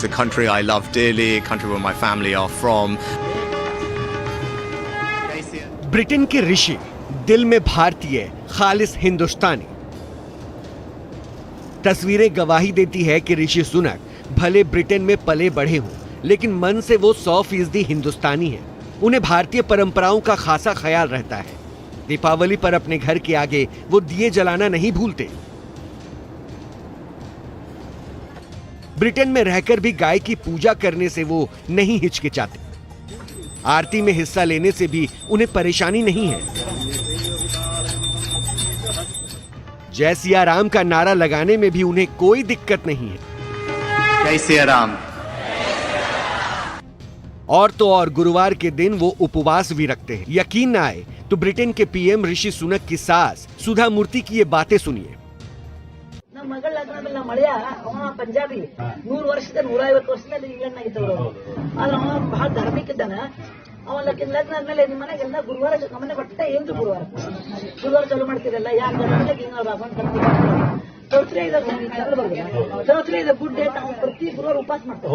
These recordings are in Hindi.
It's a country I love dearly, a country where my family are from. Britain के ऋषि, दिल में भारतीय, खालिस हिंदुस्तानी। तस्वीरें गवाही देती है कि ऋषि सुनक भले ब्रिटेन में पले बढ़े हों, लेकिन मन से वो 100% हिंदुस्तानी हैं। उन्हें भारतीय परंपराओं का खासा ख्याल रहता है। दीपावली पर अपने घर के आगे वो दिए जलाना नहीं भूलते। ब्रिटेन में रहकर भी गाय की पूजा करने से वो नहीं हिचकिचाते। आरती में हिस्सा लेने से भी उन्हें परेशानी नहीं है। जय सिया राम का नारा लगाने में भी उन्हें कोई दिक्कत नहीं है। जय सिया राम। और तो और गुरुवार के दिन वो उपवास भी रखते हैं। यकीन ना आए तो ब्रिटेन के पीएम ऋषि सुनक की सास सुधा मूर्ति की ये बातें सुनिए। ಮಗಳ ಲಗ್ನದಲ್ಲಿ ಮಳೆಯ ಅವ ಪಂಜಾಬಿ 100 ವರ್ಷದ 150 ವರ್ಷದಲ್ಲಿ ಇಂಗ್ಲೆಂಡ್ನಾಗಿದ್ದವರು ಆದ್ರೆ ಅವ ಬಹಳ ಧಾರ್ಮಿಕ ಇದ್ದಾನ ಅವ ಲಗ್ನ ಆದ್ಮೇಲೆ ನಿಮ್ಮ ಮನೆಗೆಲ್ಲ ಗುರುವಾರ ನಮ್ಮನೆ ಬಟ್ಟೆ ಏನು ಗುರುವಾರ ಚಾಲು ಮಾಡ್ತಿರಲ್ಲ ಯಾಕೆ ಹಿಂಗ ಚೌತ್ರಿ ಇದೆ ಗುಡ್ ಡೇಟ್ ನಾವು ಪ್ರತಿ ಗುರುವಾರ ಉಪವಾಸ ಮಾಡ್ತೇವೆ।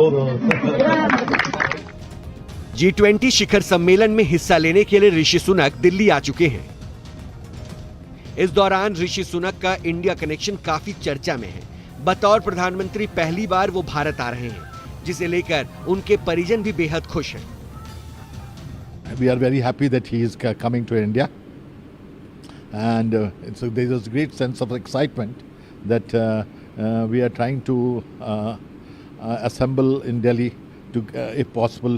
G20 शिखर सम्मेलन में हिस्सा लेने के लिए ऋषि सुनक दिल्ली आ चुके हैं। इस दौरान ऋषि सुनक का इंडिया कनेक्शन काफी चर्चा में है। बतौर प्रधानमंत्री पहली बार वो भारत आ रहे हैं, जिसे लेकर उनके परिजन भी बेहद खुश हैं। We are very happy that he is coming to India, and there is a great sense of excitement that we are trying to assemble in Delhi to, if possible,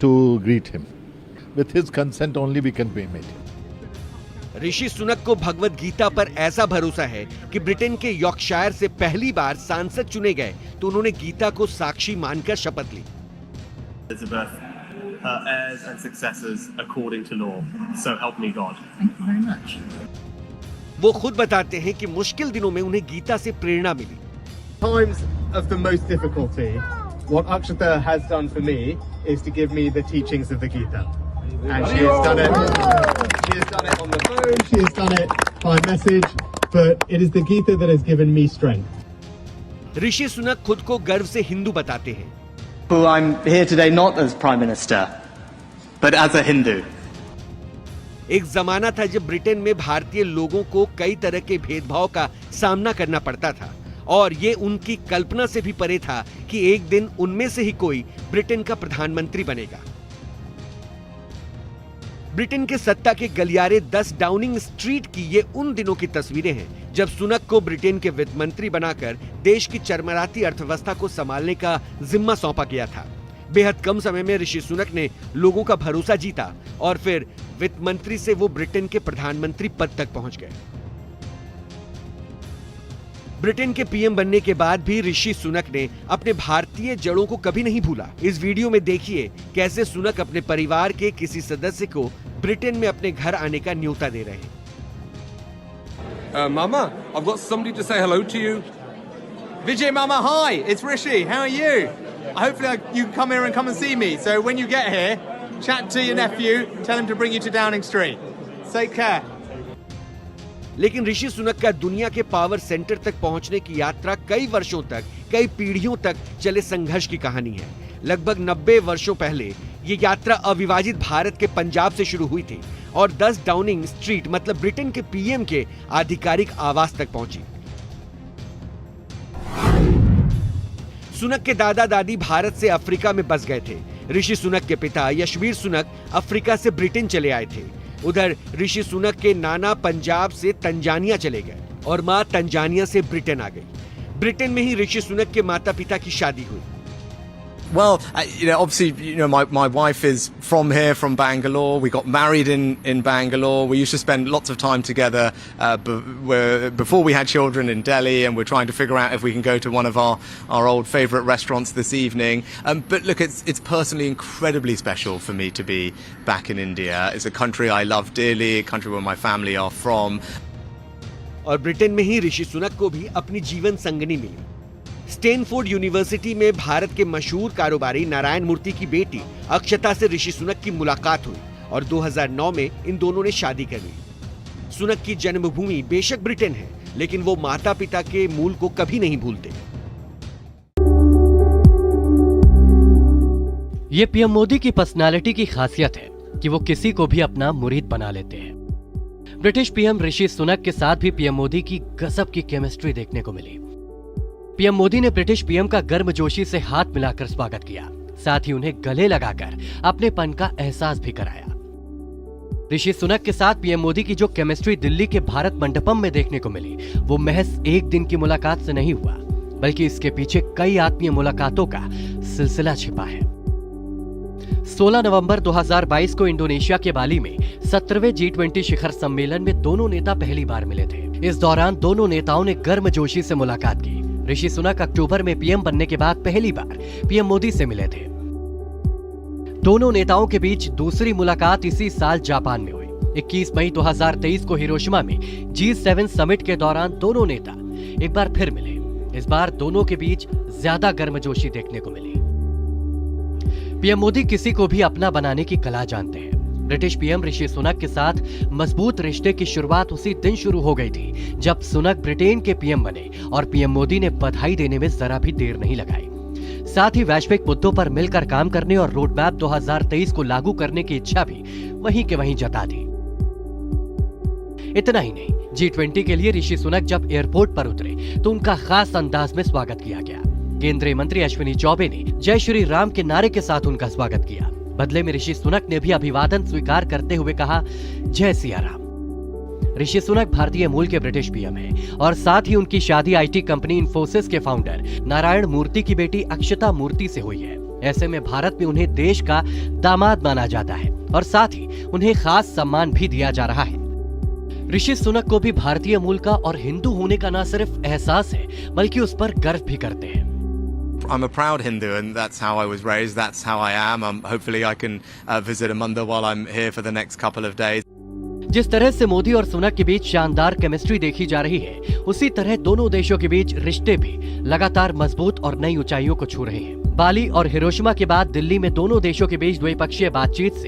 to greet him. With his consent only we can meet him. Rishi Sunak को भगवत गीता पर ऐसा भरोसा है कि ब्रिटेन के यॉर्कशायर से पहली बार सांसद चुने गए तो उन्होंने गीता को साक्षी मानकर शपथ ली। Elizabeth, her heirs and successors according to law. So help me God. Thank you very much. वो खुद बताते हैं कि मुश्किल दिनों में उन्हें गीता से प्रेरणा मिली। Times of the most difficulty, what Akshata has done for me is to give me the teachings of the Gita. And she has done it. She has done it on the phone. She has done it by message. But it is the Gita that has given me strength. Rishi Sunak खुद को गर्व से हिंदू बताते हैं। Well, I'm here today not as Prime Minister, but as a Hindu. एक जमाना था जब ब्रिटेन में भारतीय लोगों को कई तरह के भेदभाव का सामना करना पड़ता था, और ये उनकी कल्पना से भी परे था कि एक दिन उनमें से ही कोई ब्रिटेन का प्रधानमंत्री बनेगा। ब्रिटेन के सत्ता के गलियारे 10 डाउनिंग स्ट्रीट की ये उन दिनों की तस्वीरें हैं जब सुनक को ब्रिटेन के वित्त मंत्री बनाकर देश की चरमराती अर्थव्यवस्था को संभालने का जिम्मा सौंपा गया था। बेहद कम समय में ऋषि सुनक ने लोगों का भरोसा जीता और फिर वित्त मंत्री से वो ब्रिटेन के प्रधानमंत्री पद तक पहुंच गए। ब्रिटेन के पीएम बनने के बाद भी ऋषि सुनक ने अपने भारतीय जड़ों को कभी नहीं भूला। इस वीडियो में देखिए कैसे सुनक अपने परिवार के किसी सदस्य को ब्रिटेन में अपने घर आने का न्योता दे रहे हैं। Mama, I've got somebody to say hello to you. Vijay, Mama, hi, it's Rishi. How are you? Hopefully you can come here and come and see me. So when you get here, chat to your nephew, tell him to bring you to Downing Street. Take care. लेकिन ऋषि सुनक का दुनिया के पावर सेंटर तक पहुंचने की यात्रा कई वर्षों तक, कई पीढ़ियों तक चले संघर्ष की कहानी है। लगभग 90 वर्षों पहले ये यात्रा अविभाजित भारत के पंजाब से शुरू हुई थी और 10 डाउनिंग स्ट्रीट मतलब ब्रिटेन के पीएम के आधिकारिक आवास तक पहुंची। सुनक के दादा दादी भारत से अफ्रीका में बस गए थे। ऋषि सुनक के पिता यशवीर सुनक अफ्रीका से ब्रिटेन चले आए थे। उधर ऋषि सुनक के नाना पंजाब से तंजानिया चले गए और मां तंजानिया से ब्रिटेन आ गई। ब्रिटेन में ही ऋषि सुनक के माता पिता की शादी हुई। Well, obviously, my wife is from here, from Bangalore. We got married in Bangalore. We used to spend lots of time together before we had children in Delhi, and we're trying to figure out if we can go to one of our old favourite restaurants this evening. But look, it's personally incredibly special for me to be back in India. It's a country I love dearly, a country where my family are from. और ब्रिटेन में ही ऋषि सुनक को भी अपनी जीवन संगनी मिली। स्टैनफोर्ड यूनिवर्सिटी में भारत के मशहूर कारोबारी नारायण मूर्ति की बेटी अक्षता से ऋषि सुनक की मुलाकात हुई और 2009 में इन दोनों ने शादी कर ली। सुनक की जन्मभूमि बेशक ब्रिटेन है, लेकिन वो माता पिता के मूल को कभी नहीं भूलते। ये पीएम मोदी की पर्सनालिटी की खासियत है कि वो किसी को भी अपना मुरीद बना लेते हैं। ब्रिटिश पीएम ऋषि सुनक के साथ भी पीएम मोदी की गजब की केमिस्ट्री देखने को मिली। पीएम मोदी ने ब्रिटिश पीएम का गर्मजोशी से हाथ मिलाकर स्वागत किया, साथ ही उन्हें गले लगाकर अपनेपन का एहसास भी कराया। ऋषि सुनक के साथ पीएम मोदी की जो केमिस्ट्री दिल्ली के भारत मंडपम में देखने को मिली, वो महज एक दिन की मुलाकात से नहीं हुआ, बल्कि इसके पीछे कई आत्मीय मुलाकातों का सिलसिला छिपा है। 16 नवंबर 2022 को इंडोनेशिया के बाली में 17वें G20 शिखर सम्मेलन में दोनों नेता पहली बार मिले थे। इस दौरान दोनों नेताओं ने गर्मजोशी से मुलाकात की। ऋषि सुनक अक्टूबर में पीएम बनने के बाद पहली बार पीएम मोदी से मिले थे। दोनों नेताओं के बीच दूसरी मुलाकात इसी साल जापान में हुई। 21 मई 2023 को हिरोशिमा में G7 समिट के दौरान दोनों नेता एक बार फिर मिले। इस बार दोनों के बीच ज्यादा गर्मजोशी देखने को मिली। पीएम मोदी किसी को भी अपना बनाने की कला जानते हैं। ब्रिटिश पीएम ऋषि सुनक के साथ मजबूत रिश्ते की शुरुआत उसी दिन शुरू हो गई थी जब सुनक ब्रिटेन के पीएम बने, और पीएम मोदी ने बधाई देने में जरा भी देर नहीं लगाई। साथ ही वैश्विक मुद्दों पर मिलकर काम करने और रोड मैप 2023 को लागू करने की इच्छा भी वहीं के वहीं जता दी। इतना ही नहीं, G20 के लिए ऋषि सुनक जब एयरपोर्ट पर उतरे तो उनका खास अंदाज में स्वागत किया गया। केंद्रीय मंत्री अश्विनी चौबे ने जय श्री राम के नारे के साथ उनका स्वागत किया। बदले में ऋषि सुनक ने भी अभिवादन स्वीकार करते हुए कहा, जय सिया राम। ऋषि सुनक भारतीय मूल के ब्रिटिश पीएम हैं और साथ ही उनकी शादी आईटी कंपनी इन्फोसिस के फाउंडर नारायण मूर्ति की बेटी अक्षता मूर्ति से हुई है। ऐसे में भारत में उन्हें देश का दामाद माना जाता है और साथ ही उन्हें खास सम्मान भी दिया जा रहा है। ऋषि सुनक को भी भारतीय मूल का और हिंदू होने का न सिर्फ एहसास है, बल्कि उस पर गर्व भी करते हैं। I'm a proud Hindu, and that's how I was raised. That's how I am. Hopefully, I can visit a mandir while I'm here for the next couple of days. जिस तरह से मोदी और सुनक के बीच शानदार केमिस्ट्री देखी जा रही है, उसी तरह दोनों देशों के बीच रिश्ते भी लगातार मजबूत और नई ऊंचाइयों को छू रहे हैं। बाली और हिरोशिमा के बाद दिल्ली में दोनों देशों के बीच द्विपक्षीय बातचीत से